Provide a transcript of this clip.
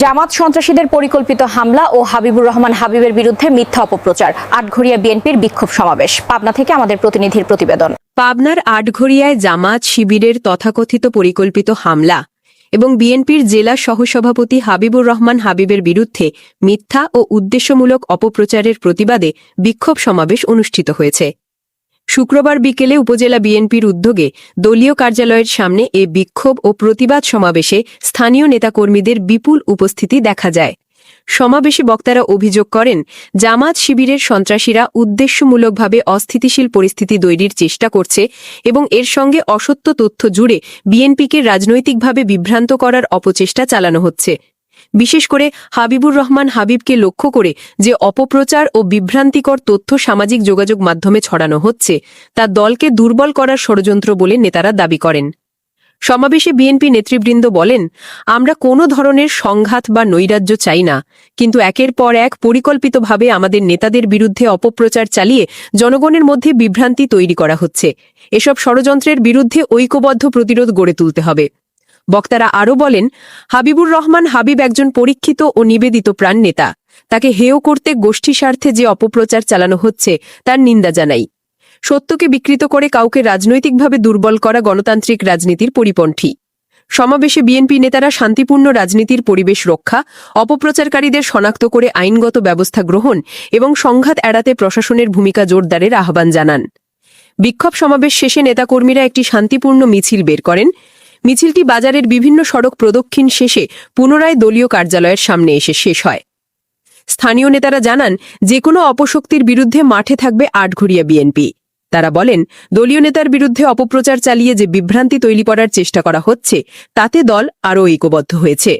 জামাত সন্ত্রাসীদের পরিকল্পিত হামলা ও হাবিবুর রহমান হাবিবের বিরুদ্ধে মিথ্যা অপপ্রচার। আটঘরিয়া বিএনপির বিক্ষোভ সমাবেশ। পাবনা থেকে আমাদের প্রতিনিধির প্রতিবেদন। পাবনার আটঘরিয়ায় জামাত শিবিরের তথাকথিত পরিকল্পিত হামলা এবং বিএনপির জেলা সহসভাপতি হাবিবুর রহমান হাবিবের বিরুদ্ধে মিথ্যা ও উদ্দেশ্যমূলক অপপ্রচারের প্রতিবাদে বিক্ষোভ সমাবেশ অনুষ্ঠিত হয়েছে। শুক্রবার বিকেলে উপজেলা বিএনপির উদ্যোগে দলীয় কার্যালয়ের সামনে এ বিক্ষোভ ও প্রতিবাদ সমাবেশে স্থানীয় নেতাকর্মীদের বিপুল উপস্থিতি দেখা যায়। সমাবেশে বক্তারা অভিযোগ করেন, জামাত শিবিরের সন্ত্রাসীরা উদ্দেশ্যমূলকভাবে অস্থিতিশীল পরিস্থিতি তৈরির চেষ্টা করছে এবং এর সঙ্গে অসত্য তথ্য জুড়ে বিএনপিকে রাজনৈতিকভাবে বিভ্রান্ত করার অপচেষ্টা চালানো হচ্ছে। বিশেষ করে হাবিবুর রহমান হাবিবকে লক্ষ্য করে যে অপপ্রচার ও বিভ্রান্তিকর তথ্য সামাজিক যোগাযোগ মাধ্যমে ছড়ানো হচ্ছে তা দলকে দুর্বল করার ষড়যন্ত্র বলে নেতারা দাবি করেন। সমাবেশে বিএনপি নেতৃবৃন্দ বলেন, আমরা কোনো ধরনের সংঘাত বা নৈরাজ্য চাই না, কিন্তু একের পর এক পরিকল্পিতভাবে আমাদের নেতাদের বিরুদ্ধে অপপ্রচার চালিয়ে জনগণের মধ্যে বিভ্রান্তি তৈরি করা হচ্ছে। এসব ষড়যন্ত্রের বিরুদ্ধে ঐক্যবদ্ধ প্রতিরোধ গড়ে তুলতে হবে। বক্তারা আরও বলেন, হাবিবুর রহমান হাবিব একজন পরীক্ষিত ও নিবেদিত প্রাণ নেতা। তাকে হেয় করতে গোষ্ঠী স্বার্থে যে অপপ্রচার চালানো হচ্ছে তার নিন্দা জানাই। সত্যকে বিকৃত করে কাউকে রাজনৈতিকভাবে দুর্বল করা গণতান্ত্রিক রাজনীতির পরিপন্থী। সমাবেশে বিএনপি নেতারা শান্তিপূর্ণ রাজনীতির পরিবেশ রক্ষা, অপপ্রচারকারীদের শনাক্ত করে আইনগত ব্যবস্থা গ্রহণ এবং সংঘাত এড়াতে প্রশাসনের ভূমিকা জোরদারের আহ্বান জানান। বিক্ষোভ সমাবেশ শেষে নেতাকর্মীরা একটি শান্তিপূর্ণ মিছিল বের করেন। মিছিলটি বাজারের বিভিন্ন সড়ক প্রদক্ষিণ শেষে পুনরায় দলীয় কার্যালয়ের সামনে এসে শেষ হয়। স্থানীয় নেতারা জানান, যে কোনো অপশক্তির বিরুদ্ধে মাঠে থাকবে আটঘরিয়া বিএনপি। তারা বলেন, দলীয় নেতার বিরুদ্ধে অপপ্রচার চালিয়ে যে বিভ্রান্তি তৈরি করার চেষ্টা করা হচ্ছে তাতে দল আরও ঐক্যবদ্ধ হয়েছে।